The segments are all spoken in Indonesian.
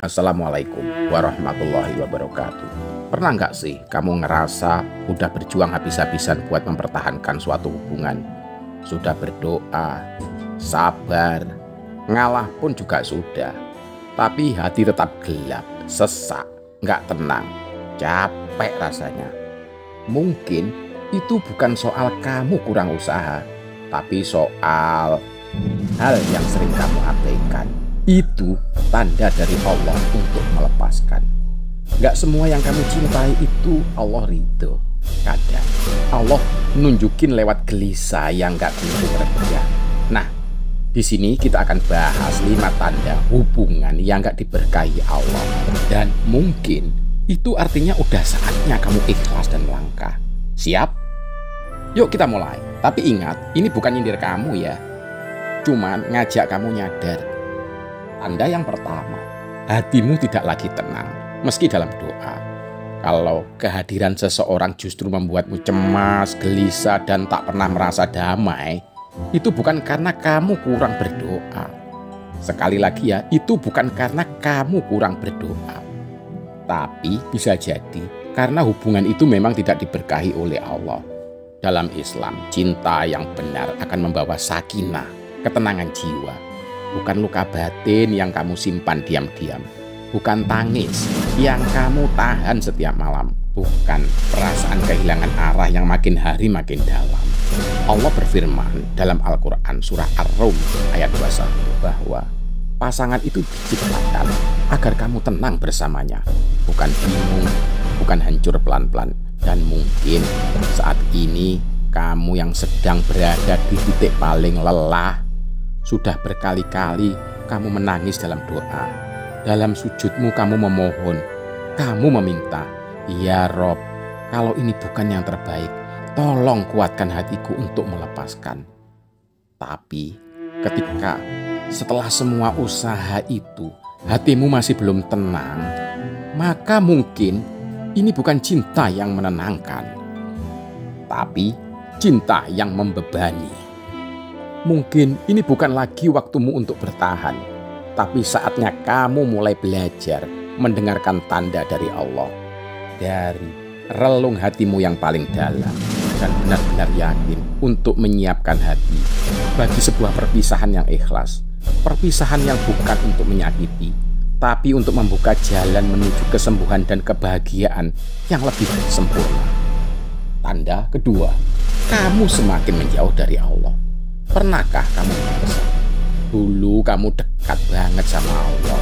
Assalamualaikum warahmatullahi wabarakatuh. Pernah nggak sih kamu ngerasa udah berjuang habis-habisan buat mempertahankan suatu hubungan? Sudah berdoa, sabar, ngalah pun juga sudah. Tapi hati tetap gelap, sesak, nggak tenang, capek rasanya. Mungkin itu bukan soal kamu kurang usaha, tapi soal hal yang sering kamu abaikan. Itu tanda dari Allah untuk melepaskan. Gak semua yang kamu cintai itu Allah ridho. Kadang Allah nunjukin lewat gelisah yang gak kunjung reda. Nah, di sini kita akan bahas 5 tanda hubungan yang gak diberkahi Allah. Dan mungkin itu artinya udah saatnya kamu ikhlas dan melangkah. Siap? Yuk kita mulai. Tapi ingat, ini bukan nyindir kamu ya. Cuman ngajak kamu nyadar. Tanda yang pertama, hatimu tidak lagi tenang, meski dalam doa. Kalau kehadiran seseorang justru membuatmu cemas, gelisah, dan tak pernah merasa damai, itu bukan karena kamu kurang berdoa. Sekali lagi ya, itu bukan karena kamu kurang berdoa. Tapi bisa jadi karena hubungan itu memang tidak diberkahi oleh Allah. Dalam Islam, cinta yang benar akan membawa sakinah, ketenangan jiwa. Bukan luka batin yang kamu simpan diam-diam. Bukan tangis yang kamu tahan setiap malam. Bukan perasaan kehilangan arah yang makin hari makin dalam. Allah berfirman dalam Al-Quran surah Ar-Rum ayat 21 bahwa pasangan itu diciptakan agar kamu tenang bersamanya. Bukan bingung, bukan hancur pelan-pelan. Dan mungkin saat ini kamu yang sedang berada di titik paling lelah. Sudah berkali-kali kamu menangis dalam doa. Dalam sujudmu kamu memohon, kamu meminta, ya Rob, kalau ini bukan yang terbaik, tolong kuatkan hatiku untuk melepaskan. Tapi ketika setelah semua usaha itu, hatimu masih belum tenang, maka mungkin ini bukan cinta yang menenangkan, tapi cinta yang membebani. Mungkin ini bukan lagi waktumu untuk bertahan, tapi saatnya kamu mulai belajar mendengarkan tanda dari Allah, dari relung hatimu yang paling dalam, dan benar-benar yakin untuk menyiapkan hati bagi sebuah perpisahan yang ikhlas, perpisahan yang bukan untuk menyakiti, tapi untuk membuka jalan menuju kesembuhan dan kebahagiaan yang lebih sempurna. Tanda kedua, kamu semakin menjauh dari Allah. Pernahkah kamu merasa dulu kamu dekat banget sama Allah,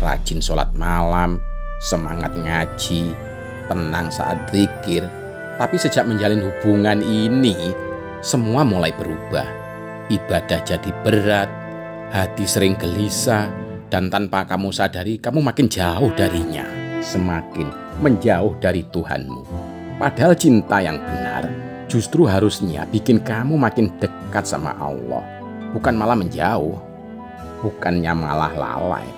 rajin sholat malam, semangat ngaji, tenang saat zikir, tapi sejak menjalin hubungan ini semua mulai berubah. Ibadah jadi berat, hati sering gelisah, dan tanpa kamu sadari kamu makin jauh darinya, semakin menjauh dari Tuhanmu. Padahal cinta yang benar justru harusnya bikin kamu makin dekat sama Allah, bukan malah menjauh, bukannya malah lalai.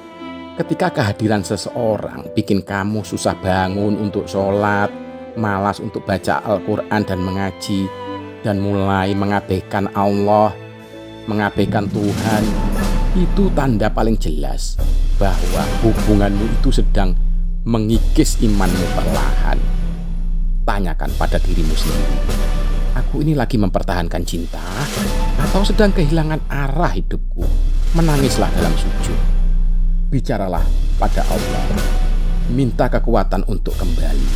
Ketika kehadiran seseorang bikin kamu susah bangun untuk sholat, malas untuk baca Al-Quran dan mengaji, dan mulai mengabaikan Allah, mengabaikan Tuhan, itu tanda paling jelas bahwa hubunganmu itu sedang mengikis imanmu perlahan. Tanyakan pada dirimu sendiri, aku ini lagi mempertahankan cinta atau sedang kehilangan arah hidupku? Menangislah dalam sujud, bicaralah pada Allah, minta kekuatan untuk kembali.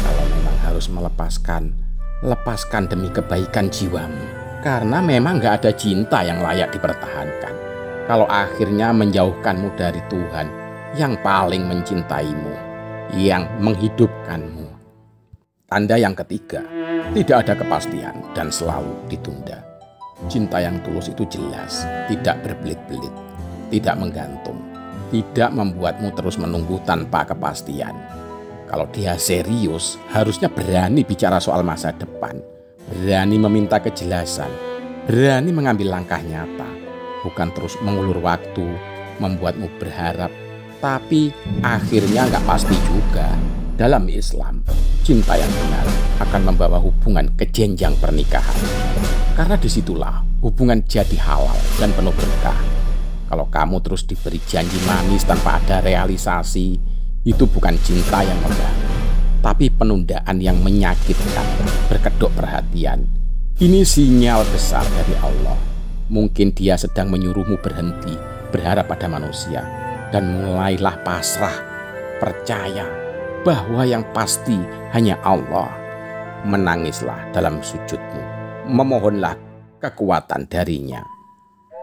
Kalau memang harus melepaskan, lepaskan demi kebaikan jiwamu, karena memang gak ada cinta yang layak dipertahankan kalau akhirnya menjauhkanmu dari Tuhan yang paling mencintaimu, yang menghidupkanmu. Tanda yang ketiga, tidak ada kepastian dan selalu ditunda. Cinta yang tulus itu jelas, tidak berbelit-belit, tidak menggantung, tidak membuatmu terus menunggu tanpa kepastian. Kalau dia serius, harusnya berani bicara soal masa depan, berani meminta kejelasan, berani mengambil langkah nyata, bukan terus mengulur waktu, membuatmu berharap, tapi akhirnya nggak pasti juga. Dalam Islam, cinta yang benar akan membawa hubungan ke jenjang pernikahan. Karena disitulah hubungan jadi halal dan penuh berkah. Kalau kamu terus diberi janji manis tanpa ada realisasi, itu bukan cinta yang membangun, tapi penundaan yang menyakitkan, berkedok perhatian. Ini sinyal besar dari Allah. Mungkin Dia sedang menyuruhmu berhenti berharap pada manusia dan mulailah pasrah, percaya bahwa yang pasti hanya Allah. Menangislah dalam sujudmu, memohonlah kekuatan darinya,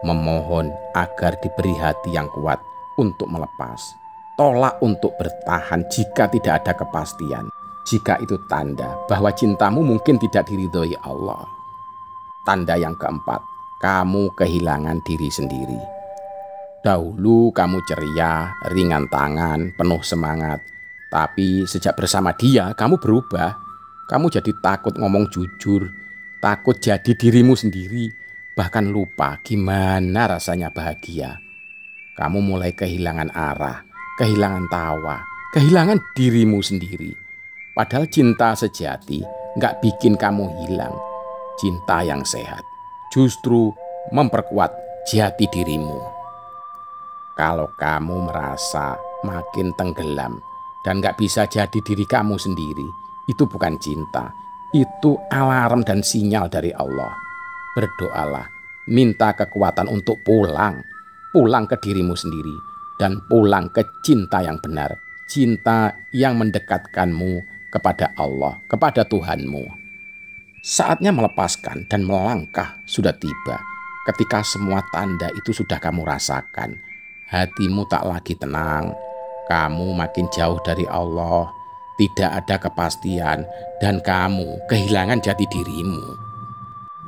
memohon agar diberi hati yang kuat untuk melepas. Tolak untuk bertahan jika tidak ada kepastian, jika itu tanda bahwa cintamu mungkin tidak diridhoi Allah. Tanda yang keempat, kamu kehilangan diri sendiri. Dahulu kamu ceria, ringan tangan, penuh semangat. Tapi sejak bersama Dia, kamu berubah. Kamu jadi takut ngomong jujur, takut jadi dirimu sendiri, bahkan lupa gimana rasanya bahagia. Kamu mulai kehilangan arah, kehilangan tawa, kehilangan dirimu sendiri. Padahal cinta sejati nggak bikin kamu hilang. Cinta yang sehat justru memperkuat jati dirimu. Kalau kamu merasa makin tenggelam dan gak bisa jadi diri kamu sendiri, itu bukan cinta, itu alarm dan sinyal dari Allah. Berdoalah, minta kekuatan untuk pulang ke dirimu sendiri dan pulang ke cinta yang benar, cinta yang mendekatkanmu kepada Allah, kepada Tuhanmu. Saatnya melepaskan dan melangkah sudah tiba. Ketika semua tanda itu sudah kamu rasakan, hatimu tak lagi tenang, kamu makin jauh dari Allah, tidak ada kepastian, dan kamu kehilangan jati dirimu.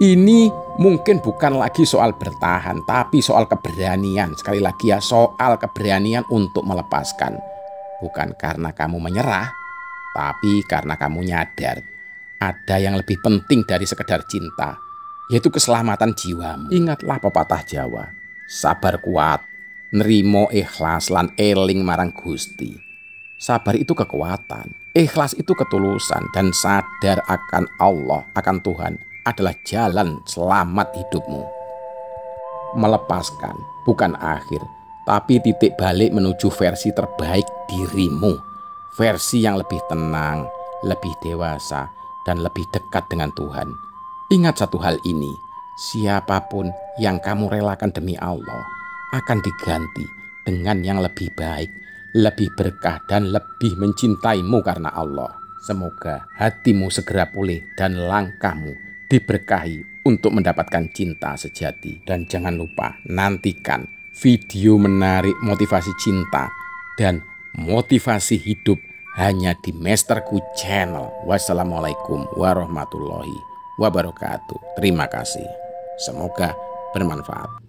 Ini mungkin bukan lagi soal bertahan, tapi soal keberanian. Sekali lagi ya, soal keberanian untuk melepaskan. Bukan karena kamu menyerah, tapi karena kamu nyadar ada yang lebih penting dari sekedar cinta, yaitu keselamatan jiwamu. Ingatlah pepatah Jawa, sabar kuat, nerimo ikhlas lan eling marang Gusti. Sabar itu kekuatan, ikhlas itu ketulusan, dan sadar akan Allah, akan Tuhan adalah jalan selamat hidupmu. Melepaskan bukan akhir, tapi titik balik menuju versi terbaik dirimu. Versi yang lebih tenang, lebih dewasa, dan lebih dekat dengan Tuhan. Ingat satu hal ini, siapapun yang kamu relakan demi Allah akan diganti dengan yang lebih baik, lebih berkah, dan lebih mencintaimu karena Allah. Semoga hatimu segera pulih dan langkahmu diberkahi untuk mendapatkan cinta sejati. Dan jangan lupa nantikan video menarik motivasi cinta dan motivasi hidup hanya di Masterku Channel. Wassalamualaikum warahmatullahi wabarakatuh. Terima kasih. Semoga bermanfaat.